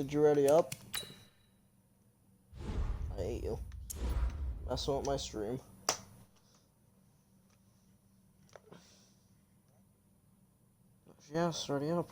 Did you ready up? I hate you. Messing with my stream. Yes, ready up.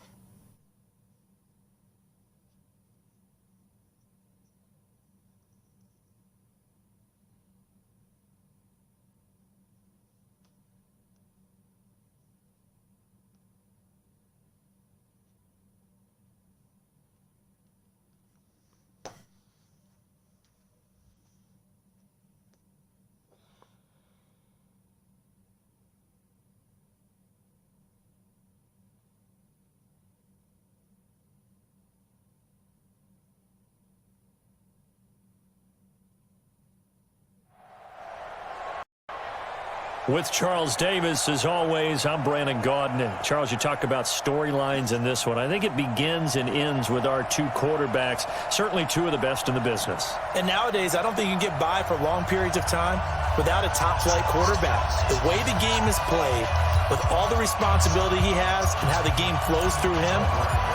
With Charles Davis, as always, I'm Brandon Gaudin. And Charles, you talk about storylines in this one. I think it begins and ends with our two quarterbacks, certainly two of the best in the business. And nowadays, I don't think you can get by for long periods of time without a top-flight quarterback. The way the game is played, with all the responsibility he has and how the game flows through him,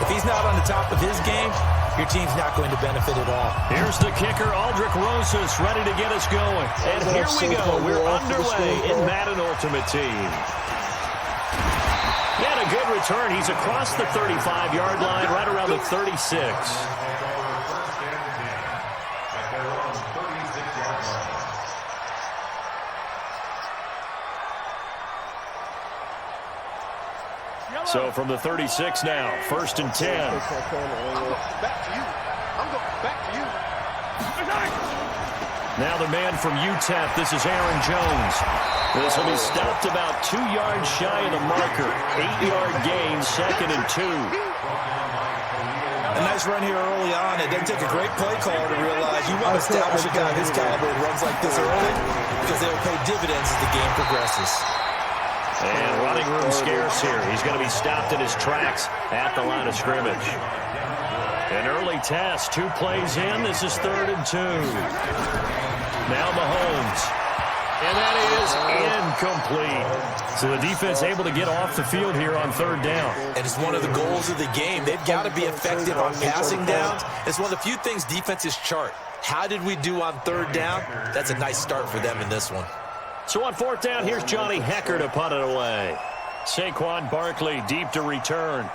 if he's not on the top of his game, your team's not going to benefit at all. Here's the kicker, Aldrich Rosas, ready to get us going. And here we go. We're underway in Madden Ultimate Team. And a good return. He's across the 35-yard line, right around the 36. So from the 36 now, 1st and 10. I'm going back to you. I'm going back to you. Now the man from UTEP, this is Aaron Jones. This will be stopped about 2 yards shy of the marker. 8-yard gain, 2nd and 2. A nice run here early on. It doesn't take a great play call to realize you want to establish a guy of his caliber who runs like this early because they will pay dividends as the game progresses. And running room scarce here. He's going to be stopped in his tracks at the line of scrimmage. An early test, 2 plays in. This is 3rd and 2. Now Mahomes. And that is incomplete. So the defense able to get off the field here on 3rd down. And it's one of the goals of the game. They've got to be effective on passing downs. It's one of the few things defenses chart. How did we do on 3rd down? That's a nice start for them in this one. So on 4th down, here's Johnny Hecker to punt it away. Saquan Barkley deep to return.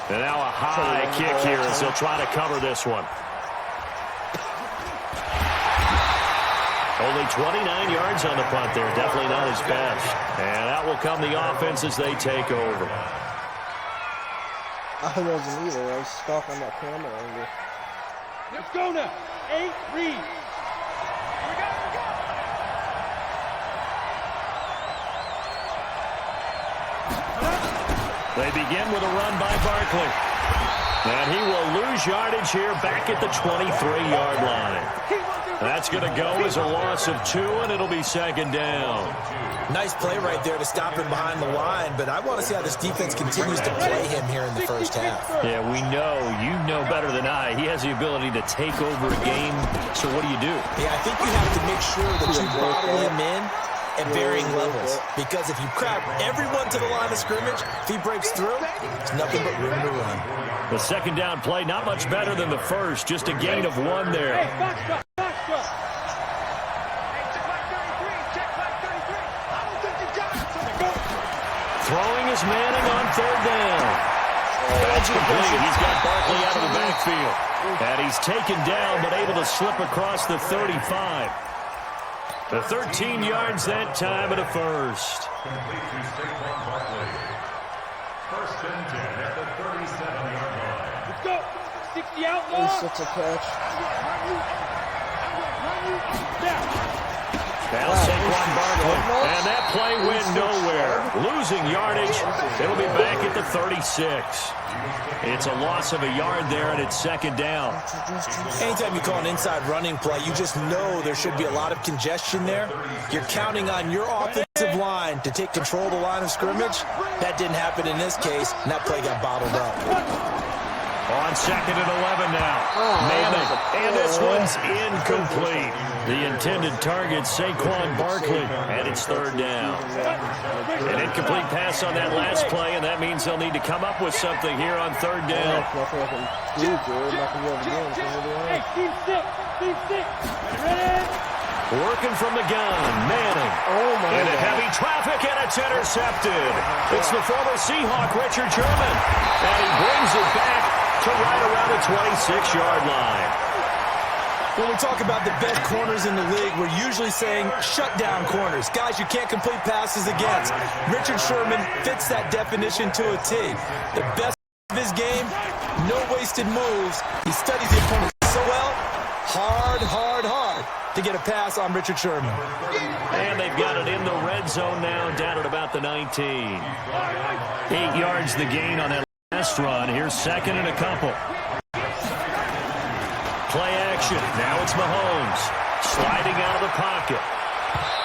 And now a high kick here as they'll try to cover this one. Only 29 yards on the punt there. Definitely not his best. And out will come the offense as they take over. I wasn't either. I was stuck on that camera angle. Let's go now. 8 read. Here we go. They begin with a run by Barkley. And he will lose yardage here back at the 23-yard line. That's going to go as a loss of 2, and it'll be 2nd down. Nice play right there to stop him behind the line, but I want to see how this defense continues to play him here in the first half. Yeah, we know. You know better than I. He has the ability to take over a game. So what do you do? Yeah, I think you have to make sure that you bottle him in at varying levels. Because if you crowd everyone to the line of scrimmage, if he breaks through, it's nothing but room to run. The 2nd down play, not much better than the first. Just a gain of 1 there. Throwing is Manning on 3rd down. That's complete. He's got Barkley out of the backfield. And he's taken down, but able to slip across the 35. The 13 yards that time at a first. First and 10 at the 37-yard line. Let's go. 60 out long. Such a catch. Now Saquon Barkley. And that play went nowhere. Losing yardage. It'll be back at the 36. It's a loss of a yard there, and it's 2nd down. Anytime you call an inside running play, you just know there should be a lot of congestion there. You're counting on your offensive line to take control of the line of scrimmage. That didn't happen in this case, and that play got bottled up. On 2nd and 11 now. Manning, and this one's incomplete. The intended target, Saquan Barkley, and it's 3rd down. An incomplete pass on that last play, and that means they'll need to come up with something here on 3rd down. Working from the gun, Manning. Into heavy traffic, and it's intercepted. It's the former Seahawk, Richard Sherman. And he brings it back to right around the 26-yard line. When we talk about the best corners in the league, we're usually saying shutdown corners, guys you can't complete passes against. Richard Sherman fits that definition to a T. The best of his game, no wasted moves. He studies the opponent so well, hard to get a pass on Richard Sherman. And they've got it in the red zone now, down at about the 19. 8 yards the gain on that last run. Here's 2nd and a couple. Play action. Now it's Mahomes. Sliding out of the pocket.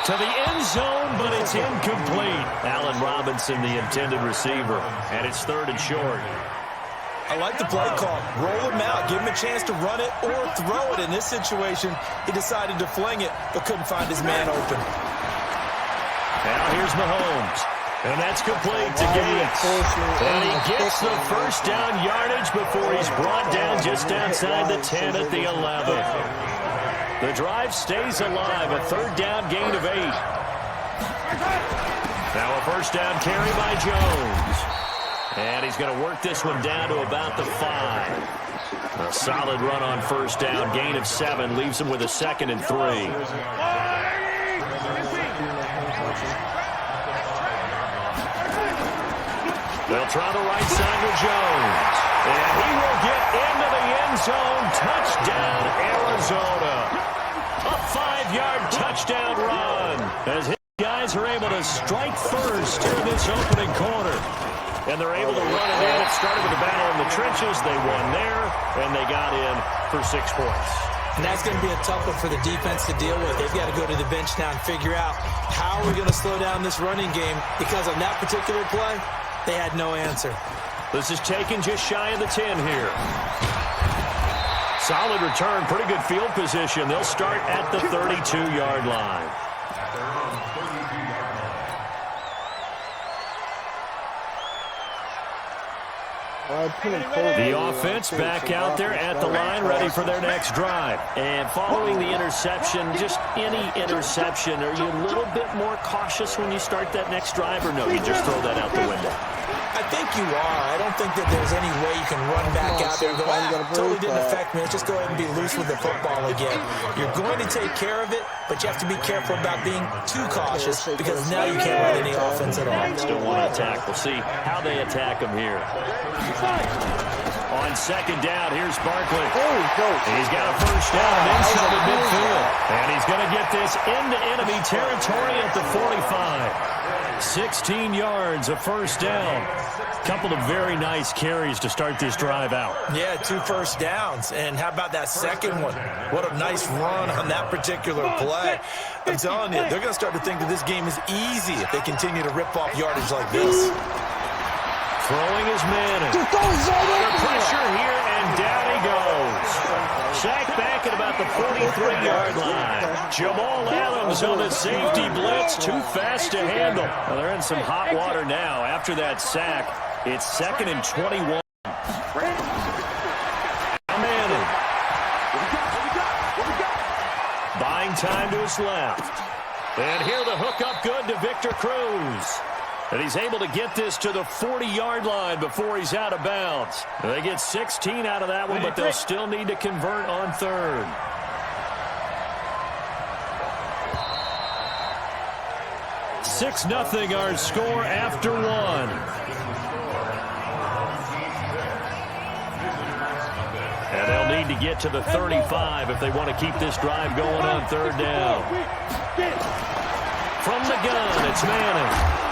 To the end zone, but it's incomplete. Allen Robinson, the intended receiver. And it's 3rd and short. I like the play call. Roll him out. Give him a chance to run it or throw it. In this situation, he decided to fling it, but couldn't find his man open. Now here's Mahomes. And that's complete to Gates. And he gets the 1st down yardage before he's brought down just outside the 10 at the 11. The drive stays alive. A 3rd down gain of 8. Now a 1st down carry by Jones. And he's going to work this one down to about the 5. A solid run on 1st down. Gain of 7 leaves him with a 2nd and 3. They'll try the right side with Jones. And he will get into the end zone. Touchdown, Arizona. A 5-yard touchdown run. As his guys are able to strike first in this opening quarter. And they're able to run it in. It started with a battle in the trenches. They won there, and they got in for 6 points. And that's going to be a tough one for the defense to deal with. They've got to go to the bench now and figure out how are we going to slow down this running game, because on that particular play, they had no answer. This is taken just shy of the 10 here. Solid return, pretty good field position. They'll start at the 32-yard line. The offense back out there at the line, ready for their next drive. And following the interception, just any interception, are you a little bit more cautious when you start that next drive, or no, you just throw that out the window? I think you are. I don't think that there's any way you can run back out there and go, totally didn't affect me. Let's just go ahead and be loose with the football again. You're going to take care of it, but you have to be careful about being too cautious, because now you can't run any offense at all. Still want to attack. We'll see how they attack him here. On 2nd down, here's Barkley. He's got a 1st down inside the midfield. And he's going to get this into enemy territory at the 45. 16 yards, a 1st down. Couple of very nice carries to start this drive out. Yeah, 2 1st downs. And how about that second one? What a nice run on that particular play. I'm telling you, they're going to start to think that this game is easy if they continue to rip off yardage like this. Throwing his Manning. Under pressure here, and down he goes. Sacked back at about the 43-yard line. Jamal Adams on the safety blitz. Too fast to handle. Well, they're in some hot water now. After that sack, it's 2nd and 21. Manning. Buying time to his left. And here the hook up good to Victor Cruz. And he's able to get this to the 40-yard line before he's out of bounds. They get 16 out of that one, but they'll still need to convert on 3rd. Six 0 our score after 1. And they'll need to get to the 35 if they want to keep this drive going on 3rd down. From the gun, it's Manning.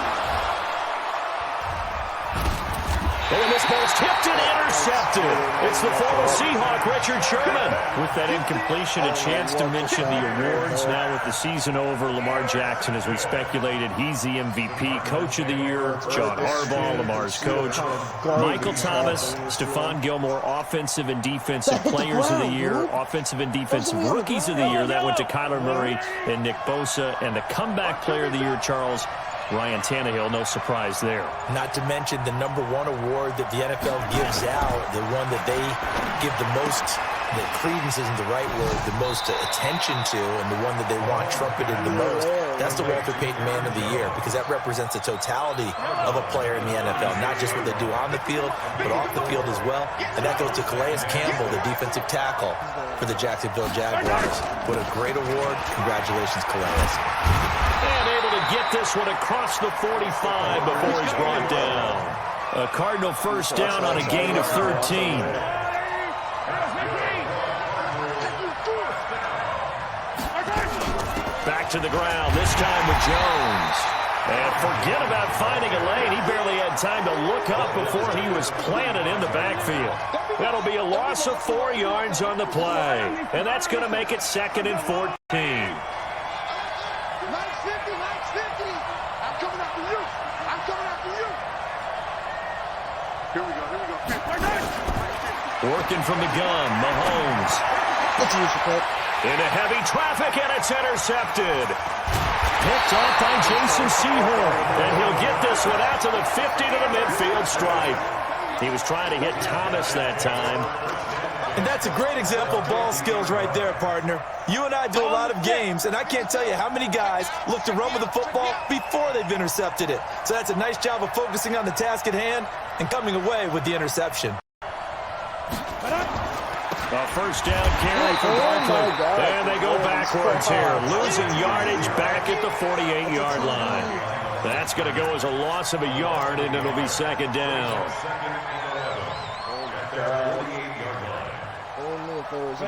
And this ball's tipped and intercepted. It's the former Seahawk, Richard Sherman. With that incompletion, a chance to mention the awards. Now with the season over, Lamar Jackson, as we speculated, he's the MVP, Coach of the Year, John Harbaugh, Lamar's coach. Michael Thomas, Stephon Gilmore, Offensive and Defensive Players of the Year, Offensive and Defensive Rookies of the Year. That went to Kyler Murray and Nick Bosa. And the Comeback Player of the Year, Charles, Ryan Tannehill, no surprise there. Not to mention the #1 award that the NFL gives out, the one that they give the most, that credence isn't the right word, the most attention to, and the one that they want trumpeted the most. That's the Walter Payton Man of the Year, because that represents the totality of a player in the NFL, not just what they do on the field, but off the field as well. And that goes to Calais Campbell, the defensive tackle for the Jacksonville Jaguars. What a great award. Congratulations, Calais. And able to get this one across the 45 before he's brought down. A Cardinal first down on a gain of 13. Back to the ground, this time with Jones. And forget about finding a lane. He barely had time to look up before he was planted in the backfield. That'll be a loss of 4 yards on the play. And that's going to make it 2nd and 14. Working from the gun, Mahomes. Into heavy traffic, and it's intercepted. Picked off by Jason Sehorn. And he'll get this one out to the 50 to the midfield stripe. He was trying to hit Thomas that time. And that's a great example of ball skills right there, partner. You and I do a lot of games, and I can't tell you how many guys look to run with the football before they've intercepted it. So that's a nice job of focusing on the task at hand and coming away with the interception. A first down carry for Barkley. And they go backwards here. Losing yardage back at the 48-yard line. That's going to go as a loss of a yard, and it'll be 2nd down.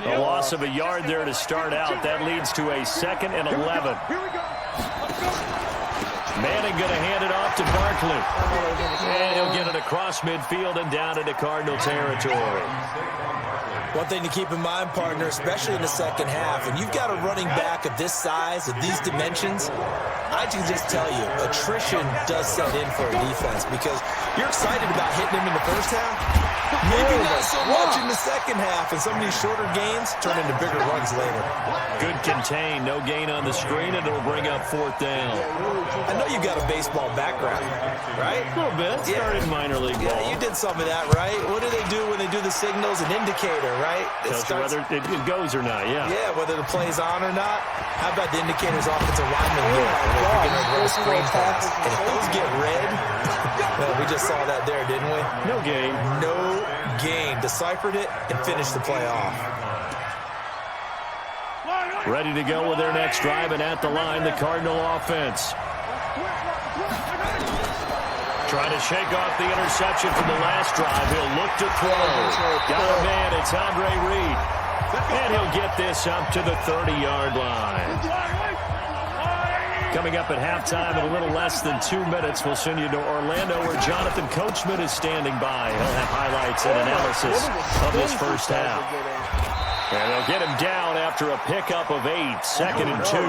A loss of a yard there to start out. That leads to a 2nd and 11. Manning going to hand it off to Barkley. And he'll get it across midfield and down into Cardinal territory. One thing to keep in mind, partner, especially in the second half, when you've got a running back of this size, of these dimensions, I can just tell you, attrition does set in for a defense because you're excited about hitting him in the first half. Maybe not so much in the second half, and some of these shorter gains turn into bigger runs later. Good contain, no gain on the screen, and it'll bring up 4th down. I know you've got a baseball background, right? A little bit. Started minor league ball. Yeah, you did some of that, right? What do they do when they do the signals? An indicator, right? Tells you whether it goes or not, yeah. Yeah, whether the play's on or not. How about the indicators offensive linemen do? We're going to run a screen pass. And if those get red, well, we just saw that there, didn't we? No gain. No gain. Deciphered it and finished the play off. Ready to go with their next drive, and at the line, the Cardinal offense. Trying to shake off the interception from the last drive. He'll look to throw. Got a man. It's Andre Reed. And he'll get this up to the 30-yard line. Coming up at halftime in a little less than 2 minutes, we'll send you to Orlando where Jonathan Coachman is standing by. He'll have highlights and analysis of this first half. And they'll get him down after a pickup of 8, 2nd and 2.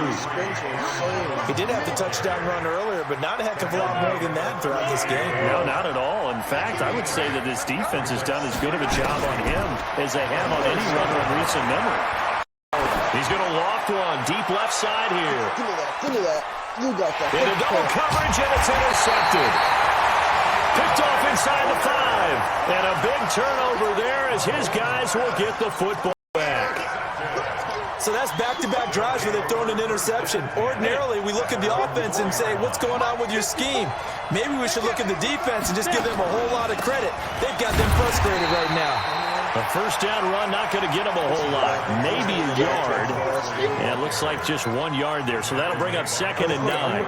He did have the touchdown run earlier, but not a heck of a lot more than that throughout this game. No, not at all. In fact, I would say that this defense has done as good of a job on him as they have on any runner in recent memory. He's going to loft one deep left side here. Give me that. Give me that. You got that. Into double coverage, and it's intercepted. Picked off inside the 5. And a big turnover there as his guys will get the football back. So that's back-to-back drives where they've thrown an interception. Ordinarily, we look at the offense and say, what's going on with your scheme? Maybe we should look at the defense and just give them a whole lot of credit. They've got them frustrated right now. A first down run, not going to get him a whole lot. Maybe a yard. And it looks like just 1 yard there. So that'll bring up 2nd and 9.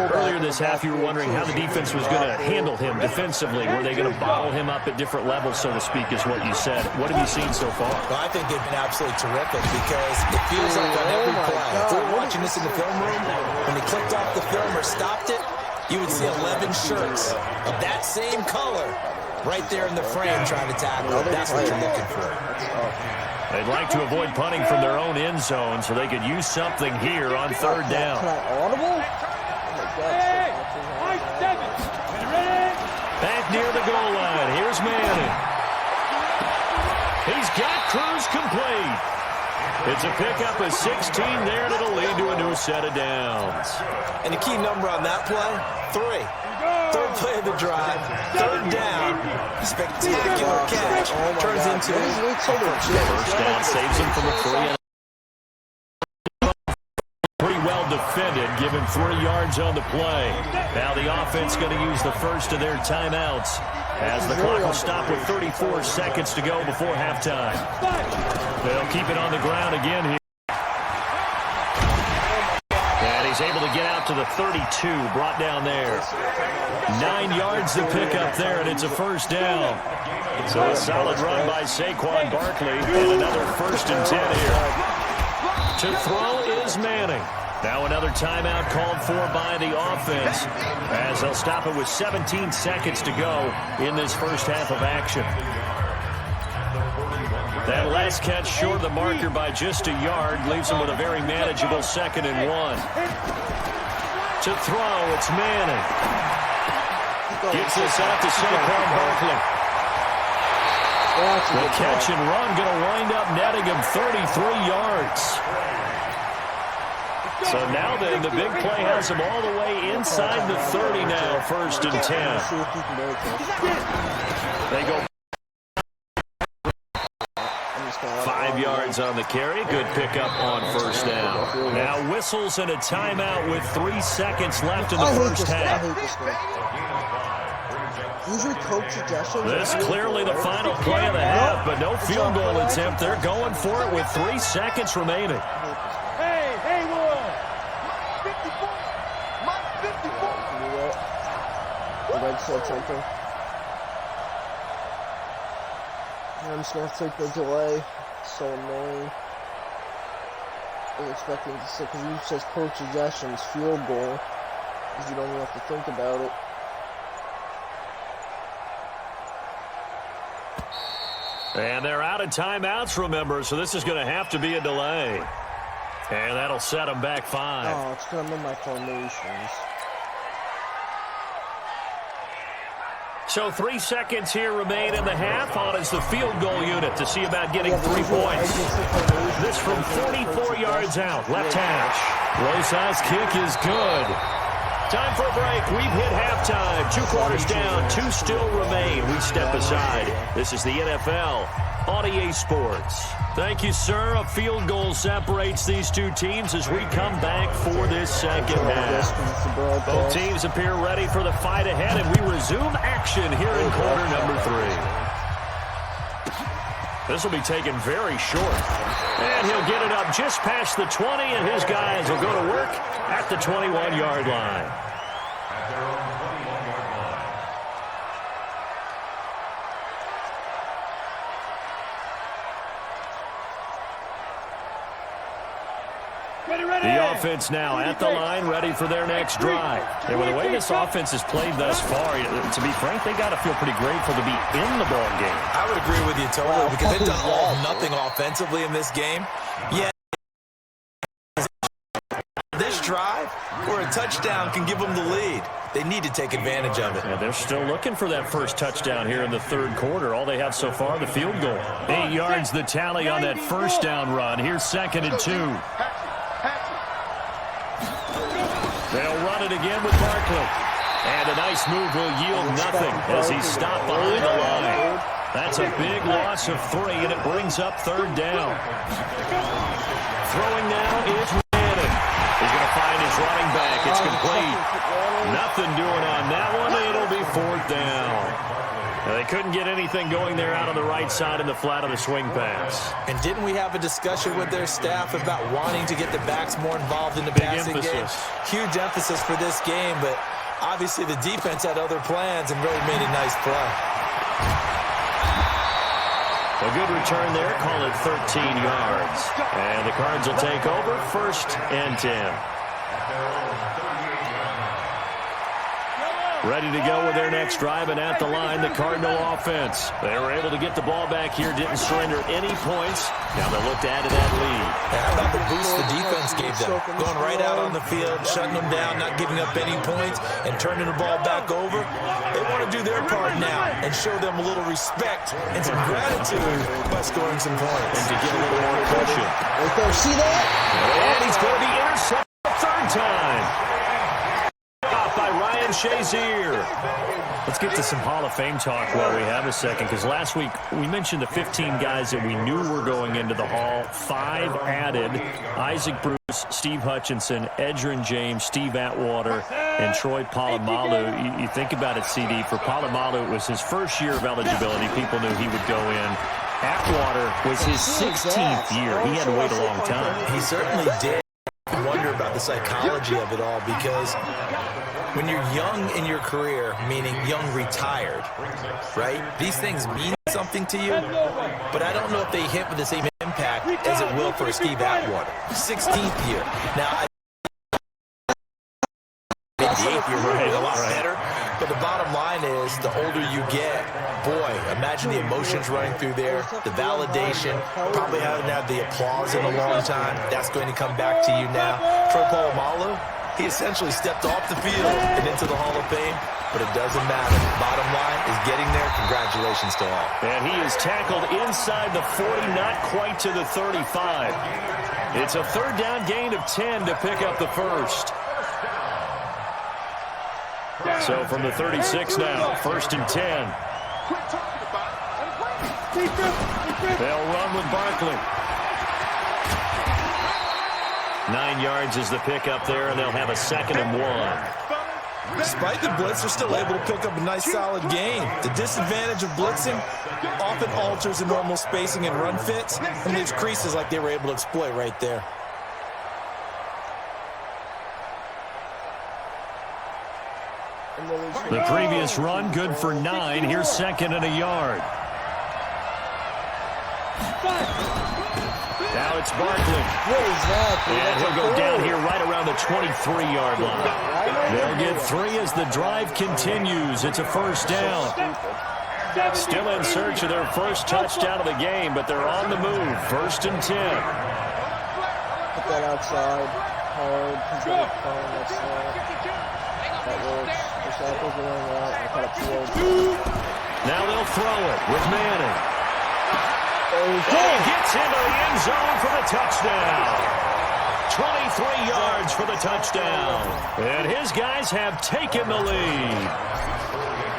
Earlier this half, you were wondering how the defense was going to handle him defensively. Were they going to bottle him up at different levels, so to speak, is what you said. What have you seen so far? Well, I think they've been absolutely terrific because it feels like on every play. If we were watching this in the film room, when they clicked off the film or stopped it, you would see 11 shirts of that same color Right there in the frame trying to tackle it. That's what you're looking for. They'd like to avoid punting from their own end zone so they could use something here on third down. Can I audible? Back near the goal line. Here's Manning. He's got Cruz complete. It's a pickup of 16 there, and it'll lead to a new set of downs. And the key number on that play, 3. Third play of the drive, third down, spectacular catch, turns into first down, saves him from a 3. Pretty well defended, given 3 yards on the play. Now the offense going to use the first of their timeouts as the clock will stop with 34 seconds to go before halftime. They'll keep it on the ground again here. And he's able to get out to the 32, brought down there. 9 yards to pick up there, and it's a first down. So a solid run by Saquon Barkley, and another 1st and 10 here. To throw is Manning. Now another timeout called for by the offense as they'll stop it with 17 seconds to go in this first half of action. That last catch short of the marker by just a yard leaves him with a very manageable 2nd and 1. To throw, it's Manning. Gets this out to Saquon Barkley. The catch and run going to wind up netting him 33 yards. So now then, the big play has him all the way inside the 30 now, 1st and 10. They go 5 yards on the carry. Good pickup on 1st down. Now whistles and a timeout with 3 seconds left in the first half. This clearly the final play of the half, but no field goal attempt. They're going for it with 3 seconds remaining. I'm just going to take the delay. So annoying. I was expecting to say, because it says coach suggestions, field goal. Because you don't even have to think about it. And they're out of timeouts, remember, so this is going to have to be a delay. And that'll set them back 5. Oh, it's because I'm in my formations. So 3 seconds here remain in the half. On is the field goal unit to see about getting 3 points. This from 44 yards out. Left hash. Losa's kick is good. Time for a break. We've hit halftime. 2 quarters down. 2 still remain. We step aside. This is the NFL on EA Sports. Thank you, sir. A field goal separates these 2 teams as we come back for this second half. Both teams appear ready for the fight ahead, and we resume action here in quarter number 3. This will be taken very short. And he'll get it up just past the 20, and his guys will go to work at the 21-yard line. The offense now at the line, ready for their next drive. And with the way this offense has played thus far, to be frank, they got to feel pretty grateful to be in the ball game. I would agree with you totally because they've done all nothing offensively in this game. Yeah, this drive where a touchdown can give them the lead. They need to take advantage of it. Yeah, they're still looking for that first touchdown here in the 3rd quarter. All they have so far, the field goal. 8 yards the tally on that first down run. Here's 2nd and 2. They'll run it again with Barkley. And a nice move will yield nothing as he's stopped behind the line. That's a big loss of 3, and it brings up 3rd down. Throwing now is Manning. He's going to find his running back. It's complete. Nothing doing on that one. It'll be 4th down. Now, they couldn't get anything going there out on the right side in the flat of the swing pass. And didn't we have a discussion with their staff about wanting to get the backs more involved in the passing game? Huge emphasis for this game, but obviously the defense had other plans and really made a nice play. A good return there. Call it 13 yards. And the Cards will take over 1st and 10. Ready to go with their next drive, and at the line, the Cardinal offense. They were able to get the ball back here, didn't surrender any points. Now they look to add to that lead. How about the boost the defense gave them? Going right out on the field, shutting them down, not giving up any points, and turning the ball back over. They want to do their part now and show them a little respect and some gratitude by scoring some points. And to get a little more cushion. Right there, see that? And he's going to be intercepted the third time. By Ryan Shazier. Let's get to some Hall of Fame talk while we have a second, because last week we mentioned the 15 guys that we knew were going into the Hall. 5 added: Isaac Bruce, Steve Hutchinson, Edgerrin James, Steve Atwater, and Troy Polamalu. You think about it, CD. For Polamalu, it was his first year of eligibility. People knew he would go in. Atwater was his 16th year. He had to wait a long time. He certainly did. I wonder about the psychology of it all, because when you're young in your career, meaning young retired, right, these things mean something to you, but I don't know if they hit with the same impact as it will for Steve Atwater. 16th year. Now, the 8th year will be a lot better, but the bottom line is, the older you get, boy, imagine the emotions running through there, the validation, probably haven't had the applause in a long time. That's going to come back to you now. Troy Polamalu, he essentially stepped off the field and into the Hall of Fame, but it doesn't matter. Bottom line is getting there. Congratulations to all. And he is tackled inside the 40, not quite to the 35. It's a third down gain of 10 to pick up the first. So from the 36 now, 1st and 10. They'll run with Barkley. 9 yards is the pickup there, and they'll have a 2nd and 1. Despite the blitz, they're still able to pick up a nice solid gain. The disadvantage of blitzing often alters the normal spacing and run fits and leaves creases like they were able to exploit right there. The previous run, good for 9. Here's 2nd and a yard. Now it's Barkley. What is that? And he'll go down here right around the 23-yard line. They'll get 3 as the drive continues. It's a 1st down. Still in search of their first touchdown of the game, but they're on the move. 1st and 10. Put that outside. Hard. He's going to call him that. That works. Disciples going out. I caught a field. Now they'll throw it with Manning. Oh, he gets into the end zone for the touchdown. 23 yards for the touchdown. And his guys have taken the lead.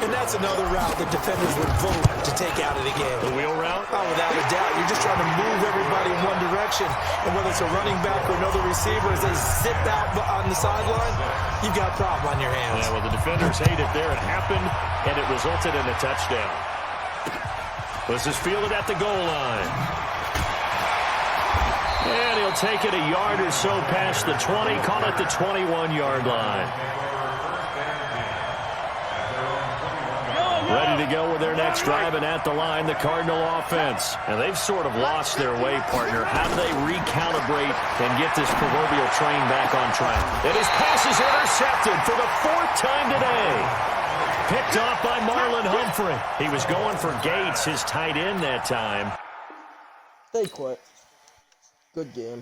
And that's another route that defenders would vote to take out of the game. The wheel route? Oh, without a doubt. You're just trying to move everybody in one direction. And whether it's a running back or another receiver, as they zip out on the sideline, you've got a problem on your hands. Yeah, well, the defenders hate it there. It happened, and it resulted in a touchdown. This is fielded at the goal line. And he'll take it a yard or so past the 20, call it the 21-yard line. Ready to go with their next drive, and at the line, the Cardinal offense. And they've sort of lost their way, partner. How do they recalibrate and get this proverbial train back on track? And his pass is intercepted for the 4th time today. Picked off by Marlon Humphrey. He was going for Gates, his tight end that time. They quit. Good game.